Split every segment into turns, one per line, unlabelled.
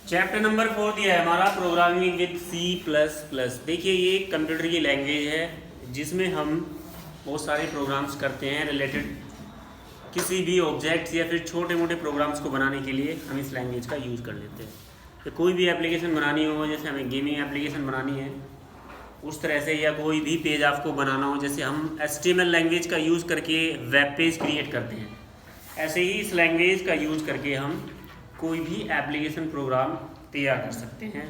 Chapter number 4 दिया है हमारा प्रोग्रामिंग विद C++। देखिए ये कंप्यूटर की लैंग्वेज है जिसमें हम बहुत सारे प्रोग्राम्स करते हैं रिलेटेड किसी भी ऑब्जेक्ट्स या फिर छोटे मोटे प्रोग्राम्स को बनाने के लिए हम इस लैंग्वेज का यूज़ कर लेते हैं। तो कोई भी एप्लीकेशन बनानी हो, जैसे हमें गेमिंग एप्लीकेशन बनानी है उस तरह से, या कोई भी पेज आपको बनाना हो, जैसे हम HTML लैंग्वेज का यूज़ करके वेब पेज क्रिएट करते हैं, ऐसे ही इस लैंग्वेज का यूज़ करके हम कोई भी एप्लीकेशन प्रोग्राम तैयार कर सकते हैं।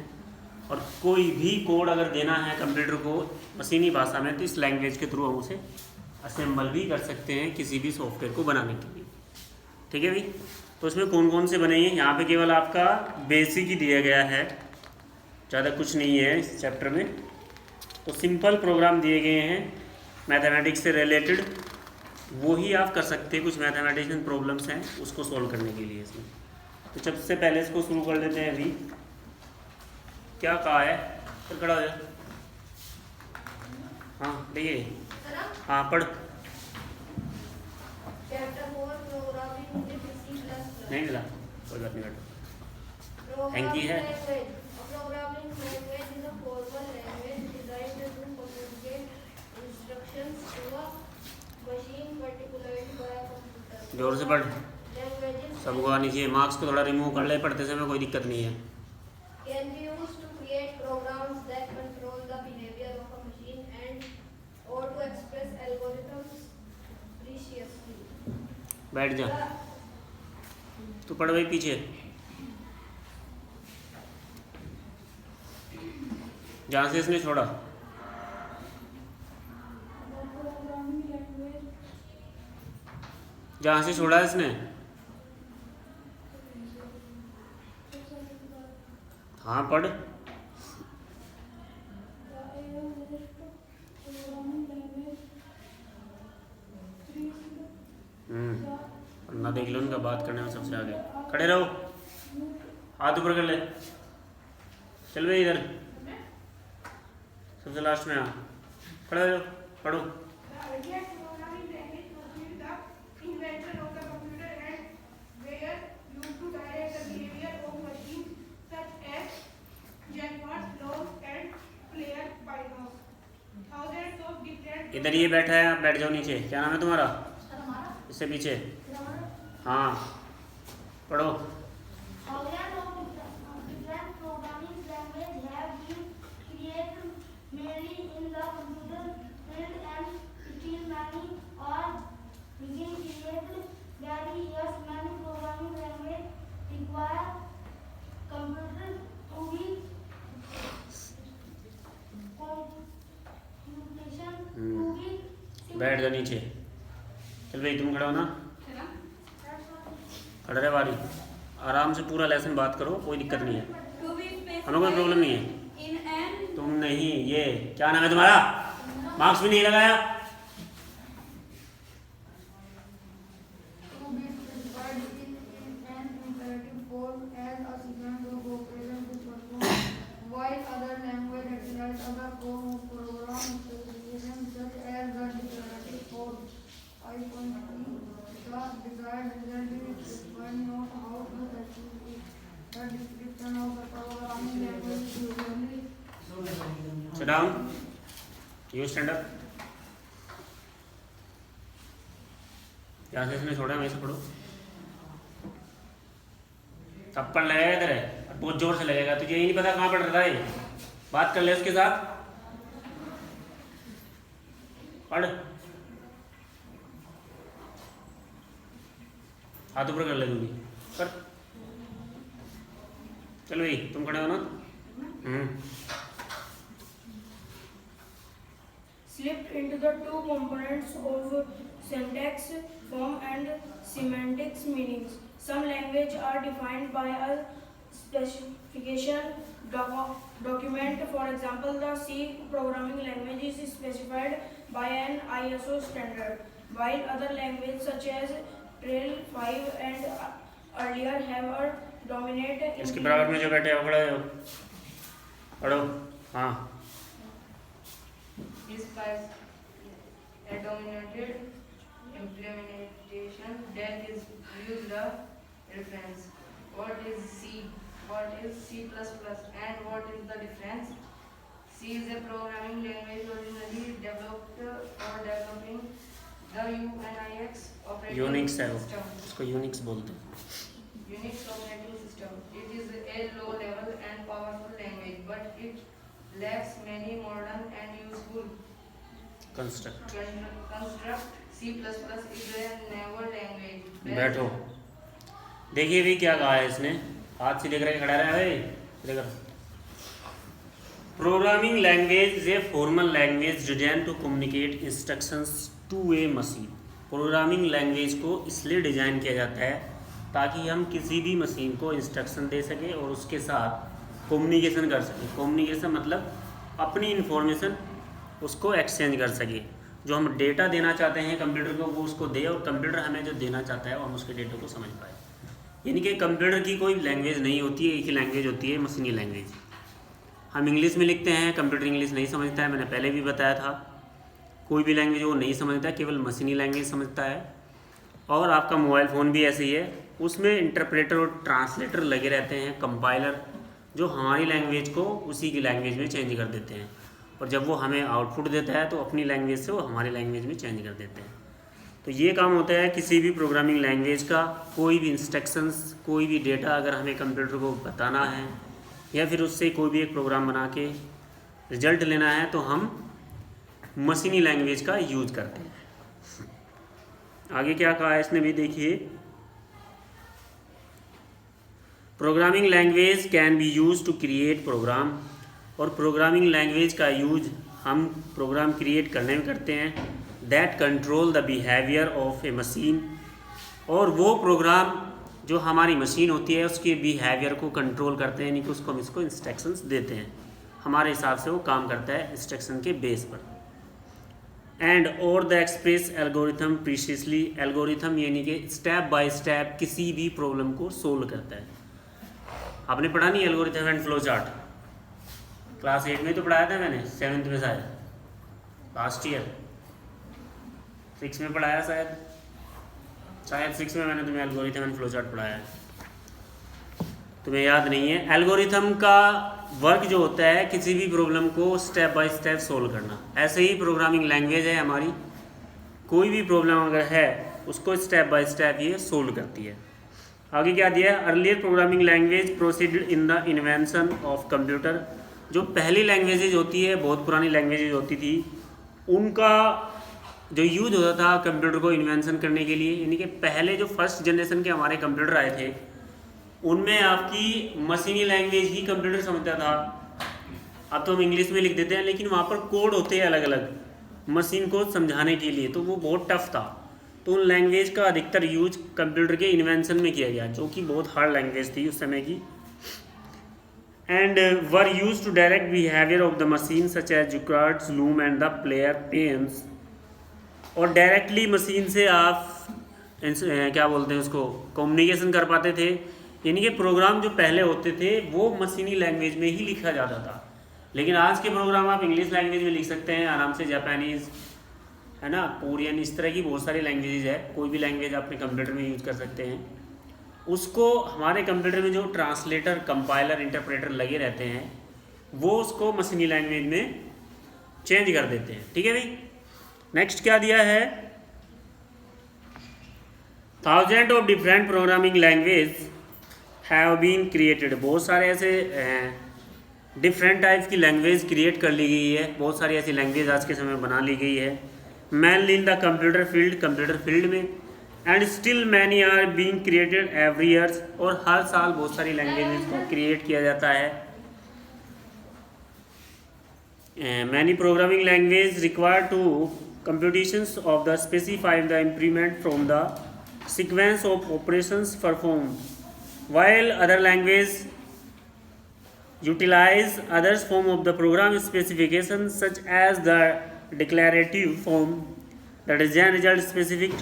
और कोई भी कोड अगर देना है कंप्यूटर को मशीनी भाषा में तो इस लैंग्वेज के थ्रू हम उसे असेंबल भी कर सकते हैं किसी भी सॉफ्टवेयर को बनाने के लिए। ठीक है भाई, तो इसमें कौन कौन से बने हैं, यहाँ पे केवल आपका बेसिक ही दिया गया है, ज़्यादा कुछ नहीं है इस चैप्टर में। तो सिंपल प्रोग्राम दिए गए हैं मैथमेटिक्स से रिलेटेड, वो ही आप कर सकते हैं। कुछ मैथमेटिशियन प्रॉब्लम्स हैं उसको सॉल्व करने के लिए इसमें। तो सबसे पहले इसको शुरू कर लेते हैं। अभी क्या कहा है, फिर खड़ा हो जाए। हाँ देखिए, हाँ पढ़। नहीं मिला, कोई बात नहीं, बैठो। हैंकी है। जोर से पढ़, सबको आनी चाहिए। मार्क्स को थोड़ा रिमूव कर ले पढ़ते समय, कोई दिक्कत नहीं है।
Can be used to create programs that control the behavior of a machine and or to express algorithms preciously.
बैठ जा, तू पढ़ भाई पीछे, जहाँ से इसने छोड़ा। जहाँ से छोड़ा इसने, हाँ पढ़। पढ़ना देख लो, उनका बात करने में सबसे आगे। खड़े रहो, हाथ ऊपर कर ले। चल भाई इधर सबसे लास्ट में आ, खड़े हो, पढ़ो। इधर ये बैठा है, आप बैठ जाओ नीचे। क्या नाम है तुम्हारा? इससे पीछे, हाँ पढ़ो। बैठ जा नीचे। चल भाई तुम खड़ा हो ना, खड़ा रहे बारी, आराम से पूरा लेसन बात करो, कोई दिक्कत नहीं है, हमें कोई प्रॉब्लम नहीं है। तुम नहीं, ये क्या नाम है तुम्हारा? मार्क्स भी नहीं लगाया। Sit down. You stand up. यहाँ से इसने छोड़ा है, वहीं से पढ़ो। थप्पड़ लगेगा इधर है, बहुत जोर से लगेगा, तुझे यही नहीं पता कहाँ पढ़ रहा है। बात कर ले उसके साथ, पढ़। हाथ ऊपर कर ले, तू भी कर। चलो भाई तुम खड़े हो ना।
Slipped into the two components of syntax, form and semantics meanings. Some languages are defined by a specification document. For example, the C programming language is specified by an ISO standard, while other languages such as Trail 5 and earlier have a dominant.
इसके बराबर में जो बैठे हो खड़े हो, पढ़ो। हाँ
is by a dominated implementation that is used a reference. What is C what is C++ and what is the difference? C is a programming language originally developed for developing the UNIX operating
Unix है वो,
system.
उसको Unix बोलते हैं।
Unix operating system. It is a low-level and powerful language, but it lacks many modern and useful
construct.
construct. C++ is a newer language.
बैठो, देखिए भी क्या कहा है इसने, हाथ सीधे करके खड़ा रहा है भाई। Programming language is a formal language design to communicate instructions to a machine. Programming language को इसलिए डिजाइन किया जाता है ताकि हम किसी भी मशीन को इंस्ट्रक्शन दे सकें और उसके साथ कम्युनिकेशन कर सकें। कम्युनिकेशन मतलब अपनी इंफॉर्मेशन उसको एक्सचेंज कर सके। जो हम डेटा देना चाहते हैं कंप्यूटर को वो उसको दे, और कंप्यूटर हमें जो देना चाहता है वो हम उसके डेटा को समझ पाए। यानी कि कंप्यूटर की कोई लैंग्वेज नहीं होती है, एक ही लैंग्वेज होती है, मशीनी लैंग्वेज। हम इंग्लिश में लिखते हैं, कंप्यूटर इंग्लिश नहीं समझता है, मैंने पहले भी बताया था। कोई भी लैंग्वेज वो नहीं समझता, केवल मशीनी लैंग्वेज समझता है। और आपका मोबाइल फ़ोन भी ऐसे ही है, उसमें इंटरप्रेटर और ट्रांसलेटर लगे रहते हैं, कंपाइलर, जो हमारी लैंग्वेज को उसी की लैंग्वेज में चेंज कर देते हैं। और जब वो हमें आउटपुट देता है तो अपनी लैंग्वेज से वो हमारी लैंग्वेज में चेंज कर देते हैं। तो ये काम होता है किसी भी प्रोग्रामिंग लैंग्वेज का। कोई भी इंस्ट्रक्शंस, कोई भी डेटा अगर हमें कंप्यूटर को बताना है या फिर उससे कोई भी एक प्रोग्राम बना के रिजल्ट लेना है तो हम मशीनी लैंग्वेज का यूज करते हैं। आगे क्या कहा है इसने भी देखिए, programming language can be use to create program. और प्रोग्रामिंग लैंग्वेज का यूज हम प्रोग्राम क्रिएट करने में करते हैं that control the behaviour of a machine. और वो प्रोग्राम जो हमारी मशीन होती है उसके बिहेवियर को कंट्रोल करते हैं, यानी कि उसको हम इसको इंस्ट्रक्शंस देते हैं, हमारे हिसाब से वो काम करता है इंस्ट्रक्शन के बेस पर। एंड और द एक्सप्रेस एल्गोरिथम प्रीशियसली। एल्गोरिथम यानी कि स्टेप बाय स्टेप किसी भी प्रॉब्लम को सोल्व करता है। आपने पढ़ा नहीं algorithm and flow chart? Class 8 में तो पढ़ाया था मैंने, 7th में शायद, लास्ट ईयर 6 में पढ़ाया शायद 6 में मैंने तुम्हें एल्गोरिथम एंड फ्लो चार्ट पढ़ाया है, तुम्हें याद नहीं है। एल्गोरिथम का वर्क जो होता है किसी भी प्रॉब्लम को स्टेप बाय स्टेप सोल्व करना। ऐसे ही प्रोग्रामिंग लैंग्वेज है हमारी, कोई भी प्रॉब्लम अगर है उसको स्टेप बाय स्टेप ये सोल्व करती है। आगे क्या दिया है, earlier programming language proceeded in the invention of computer. जो पहली लैंग्वेजेज होती है, बहुत पुरानी लैंग्वेजेज होती थी, उनका जो यूज होता था कंप्यूटर को इन्वेंशन करने के लिए, यानी कि पहले जो फर्स्ट जनरेशन के हमारे कंप्यूटर आए थे उनमें आपकी मशीनी लैंग्वेज ही कंप्यूटर समझता था। अब तो हम इंग्लिश में लिख देते हैं, लेकिन वहाँ पर कोड होते हैं अलग अलग मशीन को समझाने के लिए, तो वो बहुत टफ था। तो उन लैंग्वेज का अधिकतर यूज कंप्यूटर के इन्वेंशन में किया गया, जो कि बहुत हार्ड लैंग्वेज थी उस समय की। And were used to direct behaviour of the machine such as Jacquard's, loom and the player pens. और डायरेक्टली मशीन से आप क्या बोलते हैं उसको, कम्युनिकेशन कर पाते थे। यानी कि प्रोग्राम जो पहले होते थे वो मशीनी लैंग्वेज में ही लिखा जाता था, लेकिन आज के प्रोग्राम आप इंग्लिश लैंग्वेज में लिख सकते हैं आराम से, जापानीज़ है ना, कोरियन, इस तरह की बहुत सारी लैंग्वेजेज है। कोई भी लैंग्वेज अपने कंप्यूटर में यूज़ कर सकते हैं। उसको हमारे कंप्यूटर में जो ट्रांसलेटर, कंपाइलर, इंटरप्रेटर लगे रहते हैं वो उसको मशीनी लैंग्वेज में चेंज कर देते हैं। ठीक है भाई। नेक्स्ट क्या दिया है, 1000 of different programming language have been created. बहुत सारे ऐसे डिफरेंट टाइप्स की लैंग्वेज क्रिएट कर ली गई है, बहुत सारी ऐसी लैंग्वेज आज के समय में बना ली गई है, mainly in the computer field, computer field में। And still many are being created every years. और हर साल बहुत सारी लैंग्वेजेस को क्रिएट किया जाता है। Many programming language require to computations of the specify the improvement from the sequence of operations performed, while other language utilize other form of the program specification such as the declarative form, the design result specific,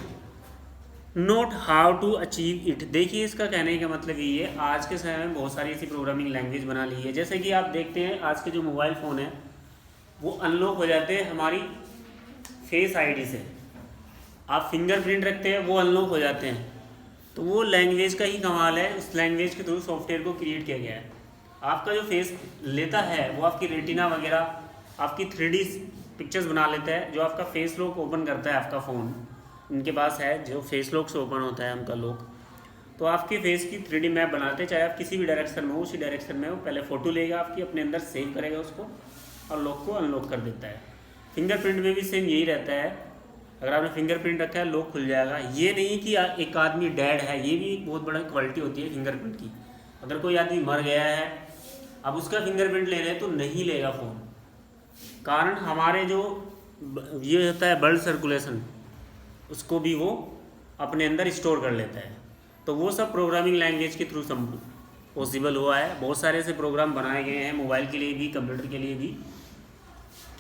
not how to achieve it। देखिए इसका कहने का मतलब ये है, आज के समय में बहुत सारी ऐसी प्रोग्रामिंग लैंग्वेज बना ली है। जैसे कि आप देखते हैं आज के जो मोबाइल फ़ोन है वो अनलॉक हो जाते हैं हमारी फेस आईडी से। आप फिंगरप्रिंट रखते हैं वो अनलॉक हो जाते हैं। तो वो लैंग्वेज का ही कमाल है, उस लैंग्वेज के थ्रू सॉफ्टवेयर को क्रिएट किया गया है। आपका जो फेस लेता है वो आपकी रेटिना वगैरह, आपकी 3D पिक्चर्स बना लेता है, जो आपका फेस लॉक ओपन करता है आपका फ़ोन, इनके पास है जो फेस लॉक से ओपन होता है उनका लॉक, तो आपके फेस की 3D मैप बनाते हैं, चाहे आप किसी भी डायरेक्शन में हो, उसी डायरेक्शन में हो, पहले फ़ोटो लेगा आपकी, अपने अंदर सेव करेगा उसको और लॉक को अनलॉक कर देता है। फिंगरप्रिंट में भी सेम यही रहता है, अगर आपने फिंगरप्रिंट रखा है लॉक खुल जाएगा। ये नहीं कि एक आदमी डेड है, ये भी बहुत बड़ा क्वालिटी होती है फिंगरप्रिंट की। अगर कोई आदमी मर गया है, अब उसका फिंगरप्रिंट ले रहे हैं तो नहीं लेगा फ़ोन, कारण हमारे जो ये होता है ब्लड सर्कुलेशन, उसको भी वो अपने अंदर स्टोर कर लेता है। तो वो सब प्रोग्रामिंग लैंग्वेज के थ्रू पॉसिबल हुआ है। बहुत सारे ऐसे प्रोग्राम बनाए गए हैं मोबाइल के लिए भी, कंप्यूटर के लिए भी,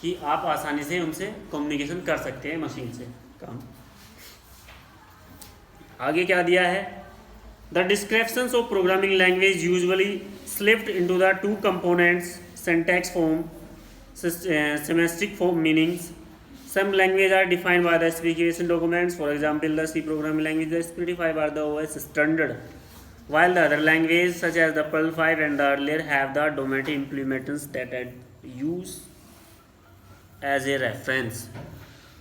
कि आप आसानी से उनसे कम्युनिकेशन कर सकते हैं मशीन से काम। आगे क्या दिया है, the descriptions of programming language usually slipped into the two components, syntax form, semantic form meanings. Some languages are defined by the specification documents. For example, the C programming language is specified by the OS standard, while the other languages such as the Perl 5 and the earlier have the document implementations that are used as a reference.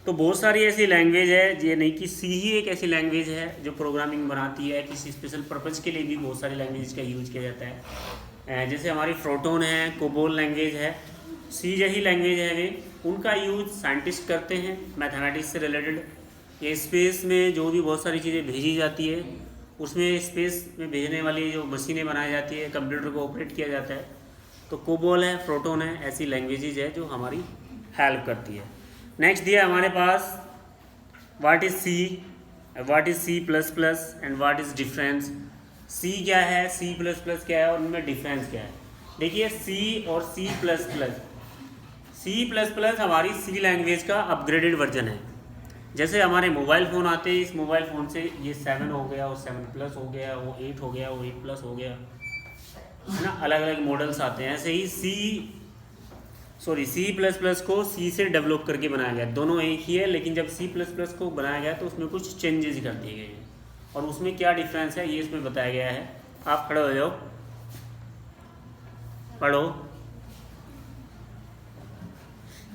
तो बहुत सारी ऐसी language है, ये नहीं कि सी ही एक ऐसी लैंग्वेज है जो प्रोग्रामिंग बनाती है, किसी स्पेशल पर्पज़ के लिए भी बहुत सारी लैंग्वेज का यूज किया जाता है। जैसे हमारी फ्रोटोन है, कोबोल लैंग्वेज है, सी जही लैंग्वेज है, वे उनका यूज साइंटिस्ट करते हैं मैथमेटिक्स से रिलेटेड। ये स्पेस में जो भी बहुत सारी चीज़ें भेजी जाती है, उसमें स्पेस में भेजने वाली जो मशीनें बनाई जाती है, कंप्यूटर को ऑपरेट किया जाता है, तो कोबोल है, फ्रोटोन है, ऐसी लैंग्वेजेज है जो हमारी हेल्प करती है। नेक्स्ट दिया हमारे पास what is C, what is C plus plus and what is difference. C क्या है, सी प्लस प्लस क्या है और उनमें डिफरेंस क्या है। देखिए सी और C plus plus, C plus plus हमारी सी लैंग्वेज का अपग्रेडेड वर्जन है। जैसे हमारे मोबाइल फ़ोन आते हैं, इस मोबाइल फ़ोन से ये 7 हो गया, वो 7 प्लस हो गया, वो 8 हो गया, वो 8 प्लस हो गया, है ना, अलग अलग मॉडल्स आते हैं। ऐसे ही सी प्लस प्लस को सी से डेवलप करके बनाया गया, दोनों एक ही है, लेकिन जब सी प्लस प्लस को बनाया गया तो उसमें कुछ चेंजेस कर दिए गए हैं, और उसमें क्या डिफरेंस है ये इसमें बताया गया है। आप खड़े हो जाओ, पढ़ो।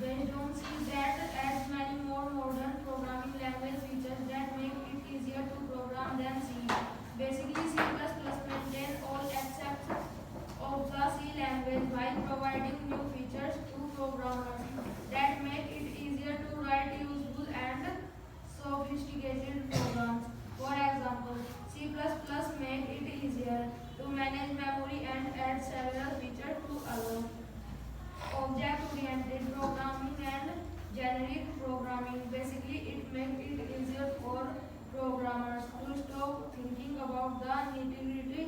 Based on C that adds many more modern programming language features that make it easier to program than C. Basically, C++ maintains all aspects of the C language while providing new features to programmers that make it easier to write useful and sophisticated programs. For example, C++ make it easier to manage memory and add several features to allow object-oriented programming and generic programming. Basically, it makes it easier for programmers to stop thinking about the nitty-gritty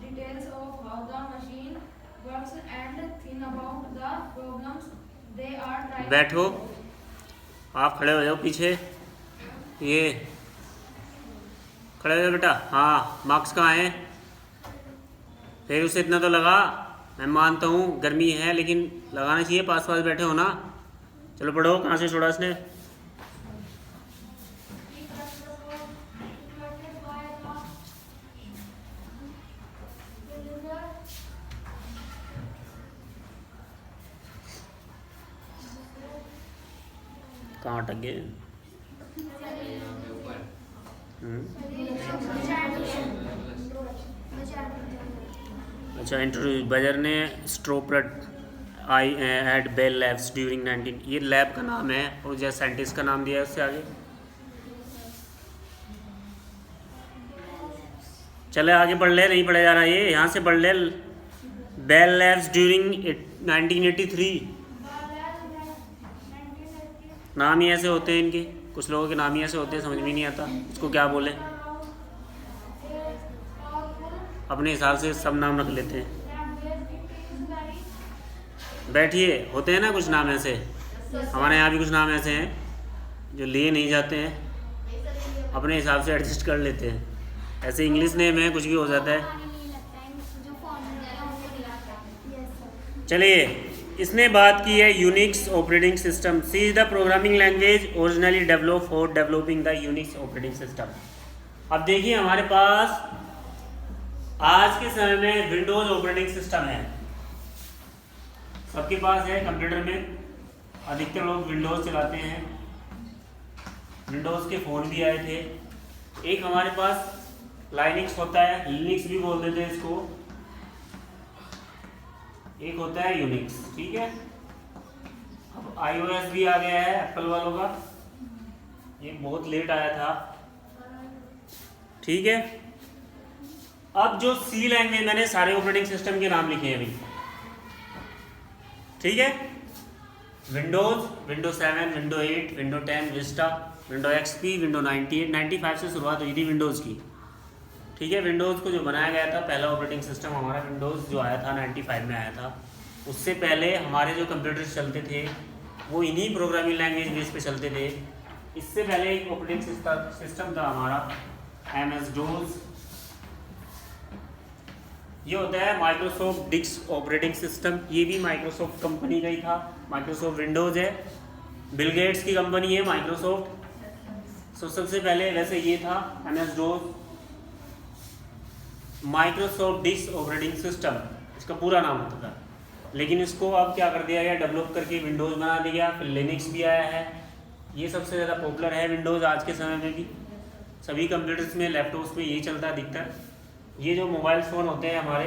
details of how the machine works and think about the problems they are trying to
बैठो,
solve.
आप खड़े हो जाओ पीछे, ये खड़े हो जाओ बेटा। हाँ, मार्क्स कहाँ हैं? फिर उसे इतना तो लगा, मैं मानता हूँ गर्मी है लेकिन लगाना चाहिए, पास पास बैठे हो ना। चलो पढ़ो, कहाँ से छोड़ा इसने? कहाँ अटक गए? अच्छा, इंट्रोड्यूस बजर ने स्ट्रोप्रट आई एट बेल लैब्स ड्यूरिंग 19, ये लैब का नाम है और जैसे साइंटिस्ट का नाम दिया है उससे आगे। चले आगे पढ़ ले, नहीं पढ़ा जा रहा ये, यहाँ से पढ़ ले। बेल लैब्स ड्यूरिंग 1983, नाम ही ऐसे होते हैं इनके, कुछ लोगों के नाम ही ऐसे होते हैं, समझ में नहीं आता इसको क्या बोले, अपने हिसाब से सब नाम रख लेते हैं। बैठिए, होते हैं ना कुछ नाम ऐसे, हमारे यहाँ भी कुछ नाम ऐसे हैं जो लिए नहीं जाते हैं, अपने हिसाब से एडजस्ट कर लेते हैं। ऐसे इंग्लिश नेम है, कुछ भी हो जाता है। चलिए, इसने बात की है Unix operating system. C is the programming language originally develop for developing the Unix operating system. अब देखिए हमारे पास आज के समय में विंडोज ऑपरेटिंग सिस्टम है, सबके पास है। कंप्यूटर में अधिकतर लोग विंडोज चलाते हैं, विंडोज के फ़ोन भी आए थे। एक हमारे पास लाइनिक्स होता है, लिनक्स भी बोल देते हैं इसको, एक होता है यूनिक्स, ठीक है। अब iOS भी आ गया है एप्पल वालों का, ये बहुत लेट आया था, ठीक है। अब जो सी लैंग्वेज, मैंने सारे ऑपरेटिंग सिस्टम के नाम लिखे हैं अभी, ठीक है। Windows, window 7, window 8, window 10, Vista, window XP, window 98, 95 से शुरुआत हुई थी विंडोज़ की, ठीक है। विंडोज़ को जो बनाया गया था, पहला ऑपरेटिंग सिस्टम हमारा विंडोज़ जो आया था 95 में आया था। उससे पहले हमारे जो कंप्यूटर्स चलते थे वो इन्हीं प्रोग्रामिंग लैंग्वेज बेस पे चलते थे। इससे पहले एक ऑपरेटिंग सिस्टम था हमारा MS-DOS, ये होता है माइक्रोसॉफ्ट डिस्क ऑपरेटिंग सिस्टम, ये भी माइक्रोसॉफ्ट कंपनी का ही था। माइक्रोसॉफ्ट विंडोज़ है, बिल गेट्स की कंपनी है माइक्रोसॉफ्ट। सो सबसे पहले वैसे ये था MS-DOS, Microsoft disk operating system इसका पूरा नाम होता था। लेकिन इसको अब क्या कर दिया गया, डेवलप करके विंडोज़ बना दिया। फिर लिनक्स भी आया है, ये सबसे ज़्यादा पॉपुलर है विंडोज़ आज के समय में भी। सभी कंप्यूटर्स में, लैपटॉप्स में यही चलता है अधिकतर। ये जो मोबाइल फ़ोन होते हैं हमारे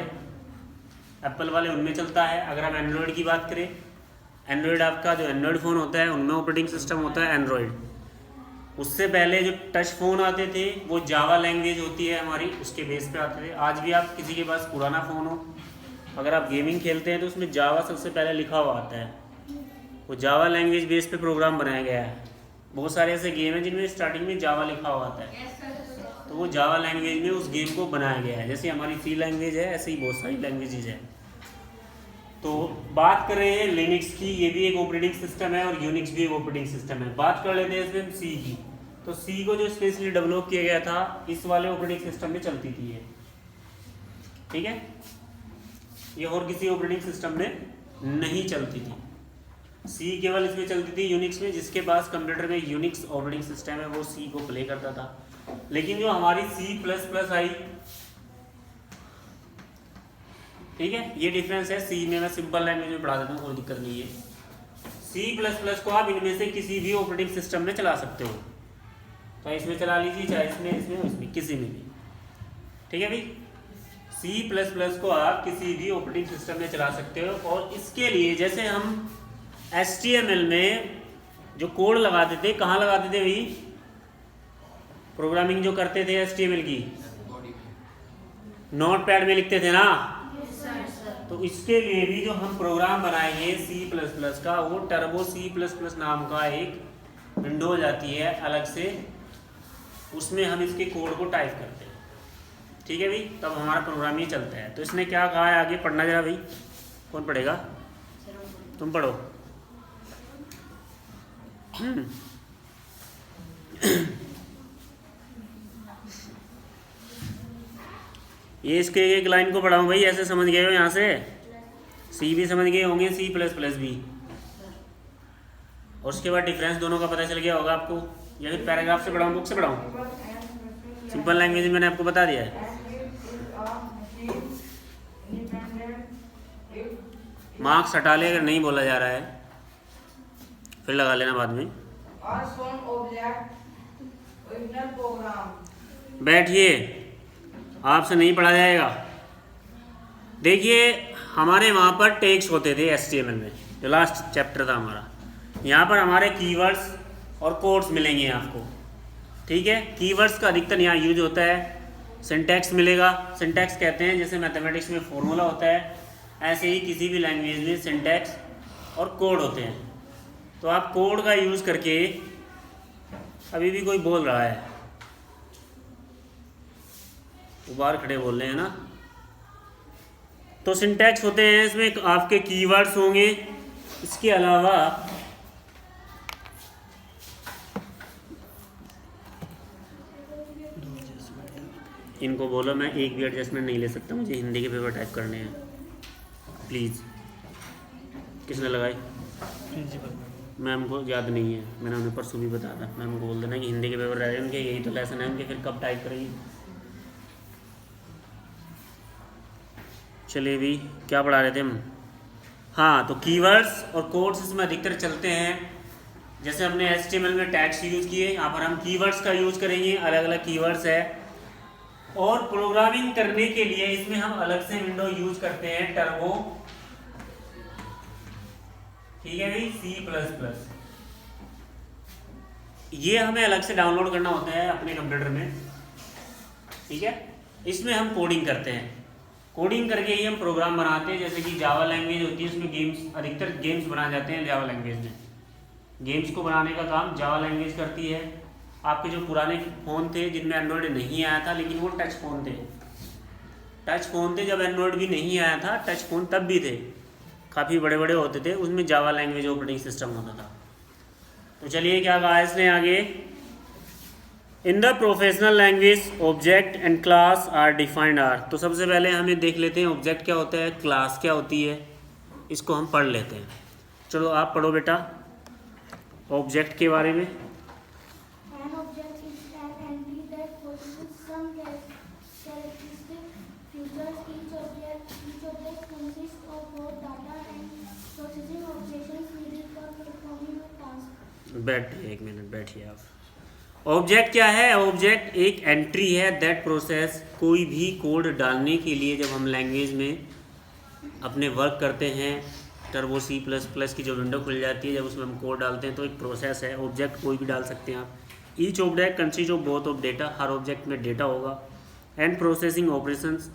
एप्पल वाले, उनमें चलता है। अगर हम एंड्रॉयड की बात करें, एंड्रॉयड आपका जो एंड्रॉयड फ़ोन होता है उनमें ऑपरेटिंग सिस्टम होता है एंड्रॉयड। उससे पहले जो टच फ़ोन आते थे वो जावा लैंग्वेज होती है हमारी, उसके बेस पे आते थे। आज भी आप किसी के पास पुराना फ़ोन हो, अगर आप गेमिंग खेलते हैं तो उसमें जावा सबसे पहले लिखा हुआ आता है, वो जावा लैंग्वेज बेस पे प्रोग्राम बनाया गया है। बहुत सारे ऐसे गेम हैं जिनमें स्टार्टिंग में जावा लिखा हुआ आता है, तो वो जावा लैंग्वेज में उस गेम को बनाया गया है। जैसे हमारी सी लैंग्वेज है, ऐसे ही बहुत सारी लैंग्वेजेज है। तो बात कर रहे हैं लिनक्स की, ये भी एक ऑपरेटिंग सिस्टम है और यूनिक्स भी एक ऑपरेटिंग सिस्टम है। बात कर लेते हैं इसमें सी की। तो सी को जो स्पेशली डेवलप किया गया था, इस वाले ऑपरेटिंग सिस्टम में चलती थी ये, ठीक है। ये और किसी ऑपरेटिंग सिस्टम में नहीं चलती थी, सी केवल इसमें चलती थी यूनिक्स में। जिसके पास कंप्यूटर में यूनिक्स ऑपरेटिंग सिस्टम है वो सी को प्ले करता था। लेकिन जो हमारी C++ आई, ठीक है, ये डिफरेंस है। सी में मैं सिंपल लैंग्वेज में पढ़ा देता हूँ, कोई दिक्कत नहीं है। C++ को आप इनमें से किसी भी ऑपरेटिंग सिस्टम में चला सकते हो, चाहे इसमें चला लीजिए, चाहे इसमें किसी में भी, ठीक है भाई। C++ को आप किसी भी ऑपरेटिंग सिस्टम में चला सकते हो। और इसके लिए जैसे हम HTML में जो कोड लगाते थे, कहाँ लगाते थे भाई, प्रोग्रामिंग जो करते थे HTML की, नोटपैड में लिखते थे ना। तो इसके लिए भी जो हम प्रोग्राम बनाएंगे C++ का, वो टर्बो C++ नाम का एक विंडोज आती है अलग से, उसमें हम इसके कोड को टाइप करते हैं, ठीक है भाई, तब हमारा प्रोग्राम ही चलता है। तो इसने क्या कहा है, आगे पढ़ना जरा भाई, कौन पढ़ेगा, तुम पढ़ो। ये इसके एक लाइन को पढ़ाऊँ भाई, ऐसे समझ गए हो यहाँ से, सी भी समझ गए होंगे, C++ भी, और उसके बाद डिफरेंस दोनों का पता चल गया होगा आपको। या फिर पैराग्राफ से पढ़ाऊँ, बुक से पढ़ाऊँ, सिंपल लैंग्वेज मैंने आपको बता दिया है। मार्क्स हटा ले अगर नहीं बोला जा रहा है, फिर लगा लेना बाद में। बैठिए, आपसे नहीं पढ़ा जाएगा। देखिए हमारे वहाँ पर टैग्स होते थे HTML में, जो लास्ट चैप्टर था हमारा। यहाँ पर हमारे कीवर्ड्स और कोड्स मिलेंगे आपको, ठीक है। कीवर्ड्स का अधिकतर यहाँ यूज होता है। सिंटैक्स मिलेगा, सिंटैक्स कहते हैं जैसे मैथमेटिक्स में फॉर्मूला होता है, ऐसे ही किसी भी लैंग्वेज में सिंटैक्स और कोड होते हैं। तो आप कोड का यूज़ करके, अभी भी कोई बोल रहा है, वो बाहर खड़े बोल रहे हैं ना। तो सिंटैक्स होते हैं, इसमें आपके कीवर्ड्स होंगे। इसके अलावा इनको बोलो मैं एक भी एडजस्टमेंट नहीं ले सकता, मुझे हिंदी के पेपर टाइप करने हैं, प्लीज़। किसने लगाई? मैम को याद नहीं है, मैंने उन्हें परसों भी बताया था। मैम को बोल देना कि हिंदी के पेपर रह रहे हैं उनके, यही तो लेसन है उनके, फिर कब टाइप करेंगे। चलिए भी क्या पढ़ा रहे थे हम? हाँ, तो कीवर्ड्स और कोड्स इसमें अधिकतर चलते हैं। जैसे हमने HTML में टैग्स यूज़ किए, यहाँ पर हम कीवर्ड्स का यूज़ करेंगे, अलग अलग कीवर्ड्स है। और प्रोग्रामिंग करने के लिए इसमें हम अलग से विंडो यूज़ करते हैं, टर्बो, ठीक है भाई, C++। ये हमें अलग से डाउनलोड करना होता है अपने कंप्यूटर में, ठीक है। इसमें हम कोडिंग करते हैं, कोडिंग करके ही हम प्रोग्राम बनाते हैं। जैसे कि जावा लैंग्वेज होती है, उसमें गेम्स, अधिकतर गेम्स बनाए जाते हैं जावा लैंग्वेज में। गेम्स को बनाने का काम जावा लैंग्वेज करती है। आपके जो पुराने फ़ोन थे जिनमें एंड्रॉयड नहीं आया था, लेकिन वो टच फ़ोन थे, जब एंड्रॉयड भी नहीं आया था, टच फ़ोन तब भी थे, काफ़ी बड़े बड़े होते थे, उसमें जावा लैंग्वेज ऑपरेटिंग सिस्टम होता था। तो चलिए क्या कहा इसने आगे, in the professional language object and class are defined are. तो सबसे पहले हमें देख लेते हैं ऑब्जेक्ट क्या होता है, क्लास क्या होती है, इसको हम पढ़ लेते हैं। चलो आप पढ़ो बेटा ऑब्जेक्ट के बारे में।
An object is an entity that possesses some characteristic features. Each object consists of both data and processing operations needed for performing a task.
बैठिए आप। ऑब्जेक्ट क्या है? ऑब्जेक्ट एक एंट्री है दैट प्रोसेस, कोई भी कोड डालने के लिए जब हम लैंग्वेज में अपने वर्क करते हैं, टर्बो C++ की जो विंडो खुल जाती है, जब उसमें हम कोड डालते हैं तो एक प्रोसेस है। ऑब्जेक्ट कोई भी डाल सकते हैं आप। Each object consist of both of data, her object में डेटा होगा, and processing operations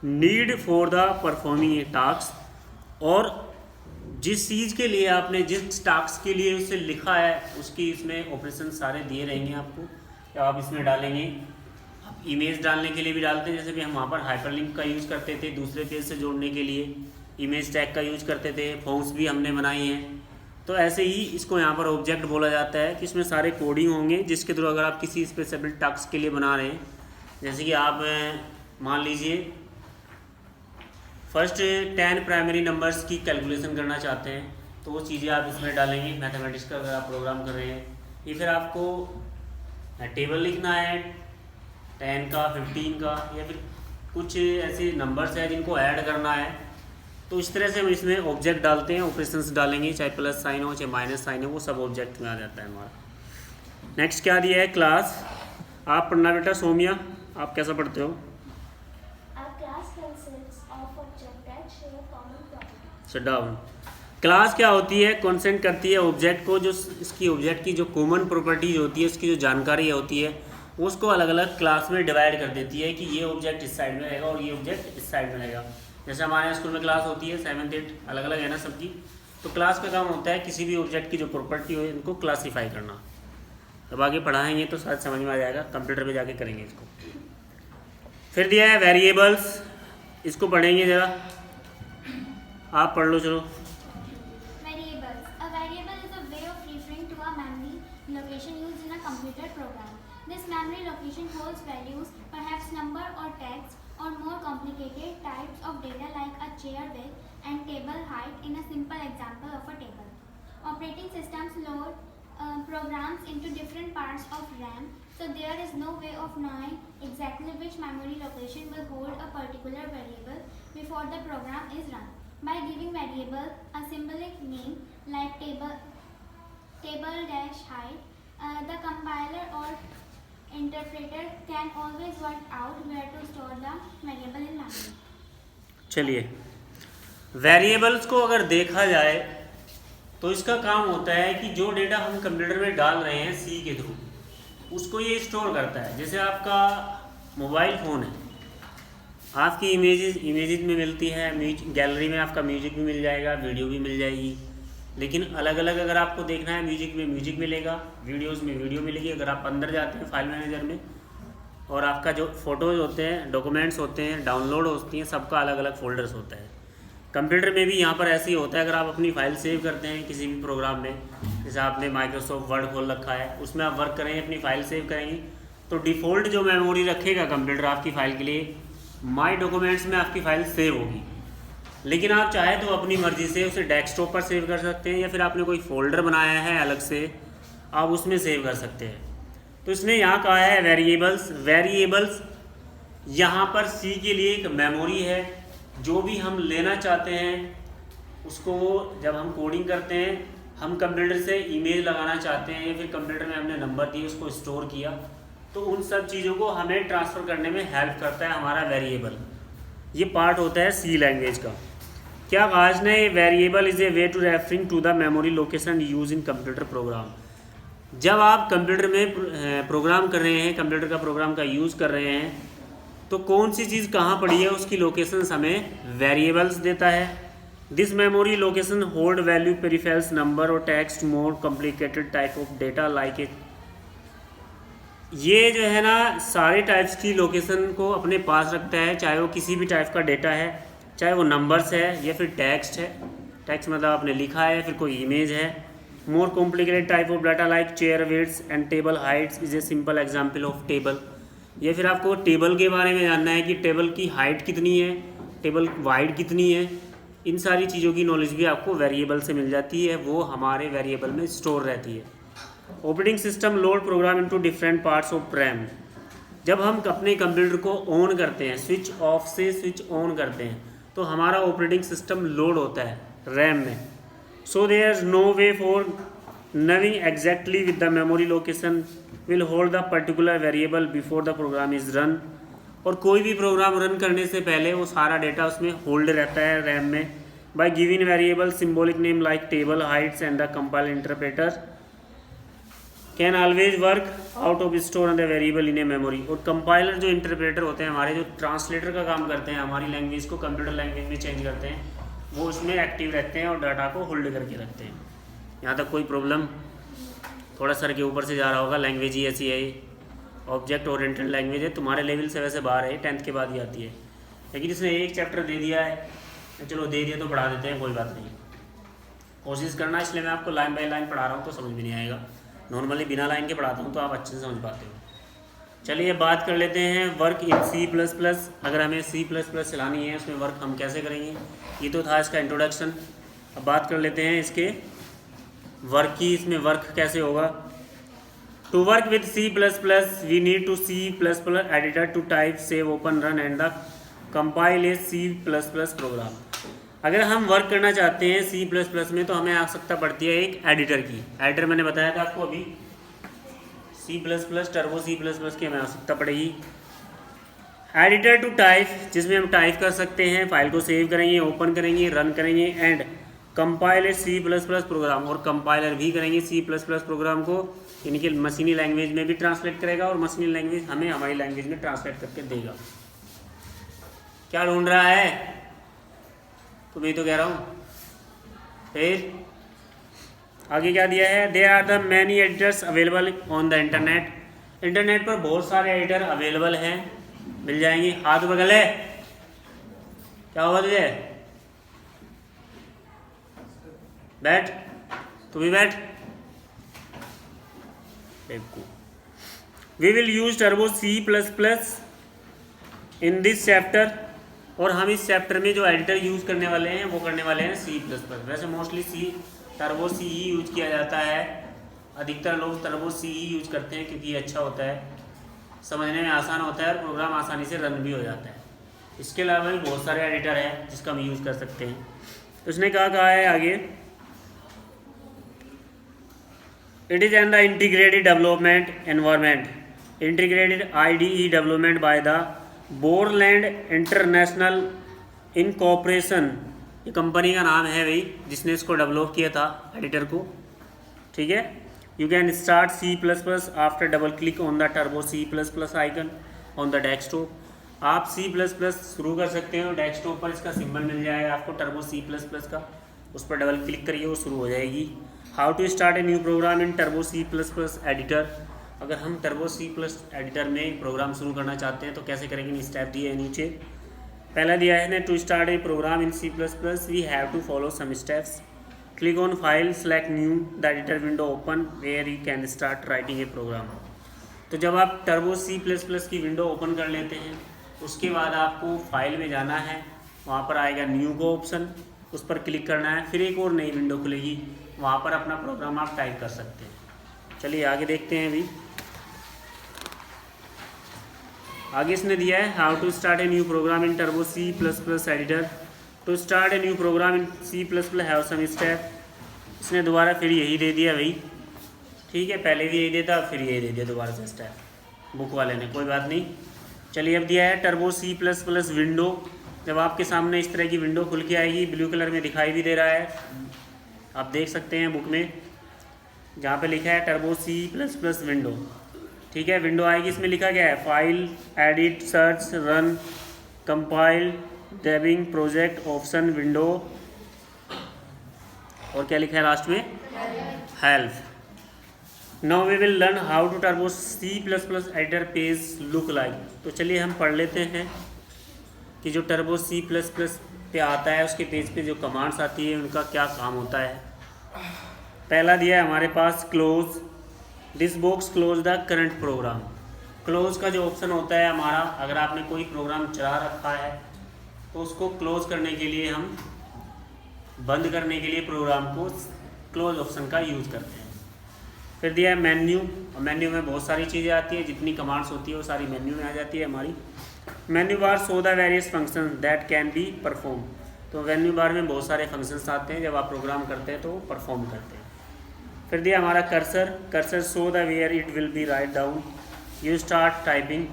need for the performing A task. और जिस चीज़ के लिए आपने, जिस टास्क के लिए उसे लिखा है, उसकी इसमें ऑपरेशन सारे दिए रहेंगे आपको। या आप इसमें डालेंगे, आप इमेज डालने के लिए भी डालते हैं, जैसे कि हम वहाँ पर हाइपरलिंक का यूज़ करते थे दूसरे पेज से जोड़ने के लिए, इमेज टैग का यूज़ करते थे, फॉर्म्स भी हमने बनाई हैं। तो ऐसे ही इसको यहाँ पर ऑब्जेक्ट बोला जाता है कि इसमें सारे कोडिंग होंगे, जिसके थ्रू अगर आप किसी स्पेसिफिक टास्क के लिए बना रहे हैं, जैसे कि आप मान लीजिए फर्स्ट 10 प्राइमरी नंबर्स की कैलकुलेशन करना चाहते हैं, तो वो चीज़ें आप इसमें डालेंगे। मैथमेटिक्स का अगर आप प्रोग्राम कर रहे हैं, या फिर आपको टेबल लिखना है 10 का, 15 का, या फिर कुछ ऐसे नंबर्स हैं जिनको ऐड करना है, तो इस तरह से हम इसमें ऑब्जेक्ट डालते हैं, ऑपरेशंस डालेंगे, चाहे प्लस साइन हो चाहे माइनस साइन हो, वो सब ऑब्जेक्ट में आ जाता है हमारा। नेक्स्ट क्या दिया है, क्लास। आप पढ़ना बेटा, सोमिया आप कैसा पढ़ते हो?
A class consists of objects that share common properties.
Shut down. Class क्या होती है? कॉन्सेंट करती है ऑब्जेक्ट को, जो इसकी ऑब्जेक्ट की जो कॉमन प्रॉपर्टीज होती है, उसकी जो जानकारी होती है, उसको अलग अलग क्लास में डिवाइड कर देती है कि ये ऑब्जेक्ट इस साइड में रहेगा और ये ऑब्जेक्ट इस साइड में रहेगा। जैसे हमारे स्कूल में क्लास होती है 7th 8th, अलग अलग है ना सबकी। तो क्लास का काम होता है किसी भी ऑब्जेक्ट की जो प्रॉपर्टी हो इनको क्लासीफाई करना। अब आगे पढ़ाएंगे तो शायद समझ में आ जाएगा, कंप्यूटर पे जाके करेंगे इसको। फिर दिया है वेरिएबल्स, इसको पढ़ेंगे ज़रा, आप पढ़ लो चलो।
Variables. A variable is a way of referring to a memory location used in a computer program. This memory location holds values, perhaps number or text, or more complicated types of data like a chair width and table height in a simple example of a table. Operating systems load programs into different parts of RAM, so there is no way of knowing exactly which memory location will hold a particular variable before the program is run. By giving variable a symbolic name like table-height, the compiler or interpreter can always work out where to store the variable in memory.
चलिए, variables को अगर देखा जाए तो इसका काम होता है कि जो डेटा हम कंप्यूटर में डाल रहे हैं सी के थ्रू, उसको ये स्टोर करता है। जैसे आपका मोबाइल फ़ोन है, आपकी इमेजेस में मिलती है, गैलरी में आपका म्यूजिक भी मिल जाएगा, वीडियो भी मिल जाएगी। लेकिन अलग अलग अगर आपको देखना है, म्यूजिक में म्यूजिक मिलेगा, वीडियोस में वीडियो मिलेगी। अगर आप अंदर जाते हैं फाइल मैनेजर में, और आपका जो फ़ोटोज़ होते हैं, डॉक्यूमेंट्स होते हैं, डाउनलोड होती हैं, सबका अलग अलग फोल्डर्स होता है। कंप्यूटर में भी यहाँ पर ऐसे ही होता है। अगर आप अपनी फ़ाइल सेव करते हैं किसी भी प्रोग्राम में, जैसे आपने माइक्रोसॉफ्ट वर्ड खोल रखा है, उसमें आप वर्क करेंगे, अपनी फ़ाइल सेव करेंगे, तो डिफ़ॉल्ट जो मेमोरी रखेगा कंप्यूटर आपकी फ़ाइल के लिए, माई डॉक्यूमेंट्स में आपकी फ़ाइल सेव होगी। लेकिन आप चाहे तो अपनी मर्ज़ी से उसे डेस्कटॉप पर सेव कर सकते हैं, या फिर आपने कोई फोल्डर बनाया है अलग से, आप उसमें सेव कर सकते हैं। तो इसने यहाँ कहा है वेरिएबल्स यहाँ पर सी के लिए एक मेमोरी है। जो भी हम लेना चाहते हैं उसको जब हम कोडिंग करते हैं, हम कंप्यूटर से इमेज लगाना चाहते हैं या फिर कंप्यूटर में हमने नंबर दिए उसको स्टोर किया, तो उन सब चीज़ों को हमें ट्रांसफ़र करने में हेल्प करता है हमारा वेरिएबल। ये पार्ट होता है सी लैंग्वेज का। क्या कहा इसने, variable is a way to referring to the memory location use in computer program. जब आप कंप्यूटर में प्रोग्राम कर रहे हैं, कंप्यूटर का प्रोग्राम का यूज़ कर रहे हैं, तो कौन सी चीज़ कहाँ पड़ी है उसकी लोकेशन हमें वेरिएबल्स देता है। This memory location hold value, peripherals, number और text, more complicated type of data like a. ये जो है ना सारे टाइप्स की लोकेशन को अपने पास रखता है, चाहे वो किसी भी टाइप का डेटा है, चाहे वो नंबर्स है या फिर टेक्स्ट है। टेक्स्ट मतलब आपने लिखा है या फिर कोई इमेज है। More complicated type of data like chair weights and table heights is a simple example of table. या फिर आपको टेबल के बारे में जानना है कि टेबल की हाइट कितनी है, टेबल वाइड कितनी है, इन सारी चीज़ों की नॉलेज भी आपको वेरिएबल से मिल जाती है, वो हमारे वेरिएबल में स्टोर रहती है। Operating system load programme into different parts of RAM. जब हम अपने कंप्यूटर को ऑन करते हैं, स्विच ऑफ से स्विच ऑन करते हैं, तो हमारा ऑपरेटिंग सिस्टम लोड होता है रैम में। So there is no way for knowing exactly with the memory location will hold the particular variable before the program is run. और कोई भी प्रोग्राम रन करने से पहले वो सारा डेटा उसमें होल्ड रहता है रैम में। By giving variable symbolic name like table Heights and the compile interpreter can always work out of store on the variable in a memory. और कंपाइलर जो इंटरप्रेटर होते हैं हमारे, जो ट्रांसलेटर का काम करते हैं, हमारी लैंग्वेज को कंप्यूटर लैंग्वेज में चेंज करते हैं, वो उसमें एक्टिव रहते हैं और डाटा को होल्ड करके रखते हैं। यहाँ तक कोई प्रॉब्लम? थोड़ा सर के ऊपर से जा रहा होगा, लैंग्वेज ही ऐसी है, ऑब्जेक्ट ओरिएंटेड लैंग्वेज है, तुम्हारे लेवल से वैसे बाहर है, 10th के बाद ही आती है। लेकिन इसने एक चैप्टर दे दिया है, चलो दे दिया तो पढ़ा देते हैं, कोई बात नहीं, कोशिश करना। इसलिए मैं आपको लाइन बाय लाइन पढ़ा रहा हूँ तो समझ में नहीं आएगा। नॉर्मली बिना लाइन के पढ़ाता हूँ तो आप अच्छे से समझ पाते हो। चलिए बात कर लेते हैं वर्क इन C++। अगर हमें C++ चलानी है, उसमें वर्क हम कैसे करेंगे, ये तो था इसका इंट्रोडक्शन। अब बात कर लेते हैं इसके वर्क की, इसमें वर्क कैसे होगा। To work with C++ we need to C++ editor to type, save, open, run and the compile a C++ program. अगर हम वर्क करना चाहते हैं C++ में तो हमें आवश्यकता पड़ती है एक एडिटर की। एडिटर मैंने बताया था आपको अभी, C++, टर्बो C++ की हमें आवश्यकता पड़ेगी। एडिटर टू टाइप, जिसमें हम टाइप कर सकते हैं, फाइल को सेव करेंगे, ओपन करेंगे, रन करेंगे, and compile a C++ program, और कंपाइलर भी करेंगे C++ प्रोग्राम को, यानी कि मशीनी लैंग्वेज में भी ट्रांसलेट करेगा और मशीनी लैंग्वेज हमें हमारी लैंग्वेज में ट्रांसलेट करके देगा। क्या ढूंढ रहा है? तो मैं तो कह रहा हूँ। फिर आगे क्या दिया है, they are the many editors available on the internet. Internet पर बहुत सारे एडिटर अवेलेबल हैं, मिल जाएंगे। हाथ बगल है, क्या हुआ तुझे? बैठ, तू भी बैठ। We will use Turbo C++ in this chapter. और हम इस चैप्टर में जो एडिटर यूज़ करने वाले हैं वो करने वाले हैं C++। वैसे मोस्टली टर्बो C ही यूज किया जाता है, अधिकतर लोग टर्बो C ही यूज करते हैं क्योंकि ये अच्छा होता है, समझने में आसान होता है और प्रोग्राम आसानी से रन भी हो जाता है। इसके अलावा भी बहुत सारे एडिटर हैं जिसका हम यूज़ कर सकते हैं। तो उसने कहा है आगे, it is an the integrated development environment, integrated IDE development by the Borland international incorporation. ये कंपनी का नाम है भाई, जिसने इसको डेवलप किया था एडिटर को, ठीक है। You can start C++ after double click on the turbo C++ icon on the desktop. आप C++ शुरू कर सकते हैं और डेस्कटॉप पर इसका सिंबल मिल जाएगा आपको टर्बो C++ का, उस पर डबल क्लिक करिए, वो शुरू हो जाएगी। How to start a new program in Turbo C++ editor. अगर हम टर्बो C+ एडिटर में प्रोग्राम शुरू करना चाहते हैं तो कैसे करेंगे, स्टेप दिए है नीचे। पहला दिया है to start a program in C++ we have to follow some steps. Click on file, select new, the editor window open where you can start writing a program. तो जब आप टर्बो C++ की विंडो ओपन कर लेते हैं उसके बाद आपको फाइल में जाना है, वहाँ पर आएगा न्यू का ऑप्शन, उस पर क्लिक करना है, फिर एक और नई विंडो खुलेगी, वहाँ पर अपना प्रोग्राम आप टाइप कर सकते हैं। चलिए आगे देखते हैं। अभी आगे इसने दिया है how to start a new program in Turbo C++ editor. To start a new program in C++ have some step. इसने दोबारा फिर यही दे दिया भाई, ठीक है, पहले भी यही देता फिर यही दे दिया दोबारा से स्टेप बुक वाले ने, कोई बात नहीं। चलिए अब दिया है टर्बो C++ विंडो। जब आपके सामने इस तरह की विंडो खुल के आएगी, ब्लू कलर में दिखाई भी दे रहा है, आप देख सकते हैं बुक में जहाँ पे लिखा है टर्बो C++ विंडो, ठीक है। विंडो आएगी, इसमें लिखा गया है file, edit, search, run, compile, debug, project, option, window, और क्या लिखा है लास्ट में, help. Now we will learn how to turbo C++ editor page look like. तो चलिए हम पढ़ लेते हैं कि जो टर्बो C++ पे आता है उसके पेज पे जो कमांड्स आती है उनका क्या काम होता है। पहला दिया है हमारे पास close, this box close the current program. Close का जो ऑप्शन होता है हमारा, अगर आपने कोई प्रोग्राम चला रखा है तो उसको क्लोज करने के लिए, हम बंद करने के लिए प्रोग्राम को क्लोज ऑप्शन का यूज़ करते हैं। फिर दिया है मेन्यू, और मेन्यू में बहुत सारी चीज़ें आती हैं, जितनी कमांड्स होती है वो सारी मेन्यू में आ जाती है हमारी। Menu bar show the various function that can be perform. तो मेन्यू बार में बहुत सारे फंक्शंस आते हैं, जब आप प्रोग्राम करते हैं तो परफॉर्म करते हैं। फिर दिया हमारा cursor, cursor show the where it will be write down, you start typing.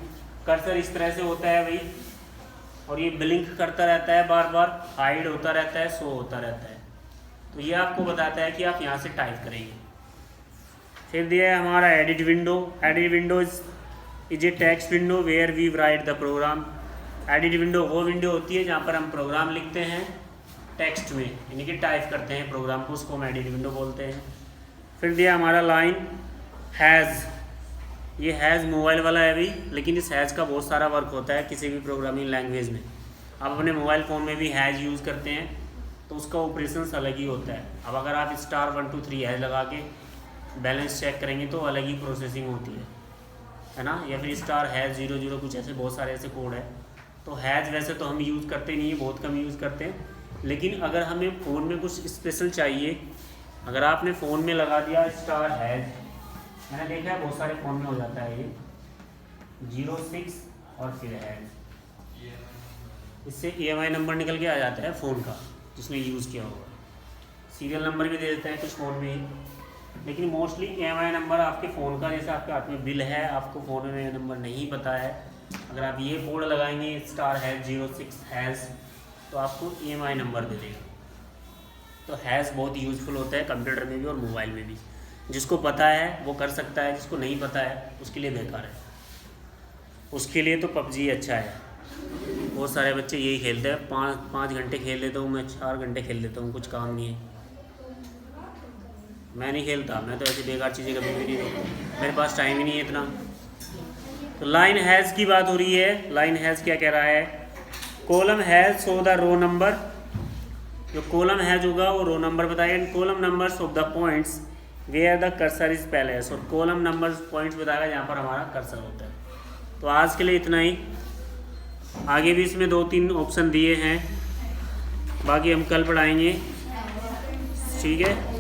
Cursor इस तरह से होता है भाई, और ये ब्लिंक करता रहता है, बार बार हाइड होता रहता है, शो होता रहता है, तो ये आपको बताता है कि आप यहाँ से टाइप करेंगे। फिर दिया है हमारा edit window, edit window is a text window where we write the program. Edit window वो विंडो होती है जहाँ पर हम प्रोग्राम लिखते हैं टेक्स्ट में, यानी कि टाइप करते हैं प्रोग्राम को, उसको हम एडिट विंडो बोलते हैं। फिर दिया हमारा लाइन हैज़, ये हैज़ मोबाइल वाला है भाई, लेकिन इस हैज़ का बहुत सारा वर्क होता है किसी भी प्रोग्रामिंग लैंग्वेज में। आप अपने मोबाइल फ़ोन में भी हैज़ यूज़ करते हैं तो उसका ऑपरेशंस अलग ही होता है। अब अगर आप स्टार 1 2 3 हैज़ लगा के बैलेंस चेक करेंगे तो अलग ही प्रोसेसिंग होती है ना, या फिर स्टार हैज़ 0 0 कुछ ऐसे बहुत सारे ऐसे कोड है। तो हैज़ वैसे तो हम यूज़ करते नहीं है, बहुत कम यूज़ करते हैं, लेकिन अगर हमें फ़ोन में कुछ स्पेशल चाहिए, अगर आपने फ़ोन में लगा दिया स्टार हैज़, मैंने देखा है बहुत सारे फ़ोन में हो जाता है ये 06 और फिर हैज़, इससे EMI नंबर निकल के आ जाता है फ़ोन का जिसने यूज़ किया होगा। सीरियल नंबर भी दे देते हैं कुछ फ़ोन में ही, लेकिन मोस्टली EMI नंबर आपके फ़ोन का, जैसे आपके हाथ में बिल है, आपको फ़ोन में नंबर नहीं पता है, अगर आप ये कोड लगाएंगे स्टार हैज़ 06 हैज़ तो आपको EMI नंबर दे देगा। तो हैज़ बहुत यूज़फुल होता है कंप्यूटर में भी और मोबाइल में भी। जिसको पता है वो कर सकता है, जिसको नहीं पता है उसके लिए बेकार है। उसके लिए तो PUBG अच्छा है, बहुत सारे बच्चे यही खेलते हैं, 5 घंटे खेल लेता हूँ मैं, 4 घंटे खेल लेता हूँ, कुछ काम नहीं है। मैं नहीं खेलता, मैं तो ऐसी बेकार चीज़ें कभी भी नहीं देखता, मेरे पास टाइम ही नहीं है इतना। तो लाइन हैज़ की बात हो रही है, लाइन हैज़ क्या कह रहा है, column has show the row number. जो कॉलम हैज़ होगा वो रो नंबर बताएगा, column numbers of the points where the cursor is placed, और कॉलम नंबर पॉइंट्स बताएगा जहाँ पर हमारा कर्सर होता है। तो आज के लिए इतना ही, आगे भी इसमें 2-3 ऑप्शन दिए हैं, बाकी हम कल पढ़ाएंगे, ठीक है।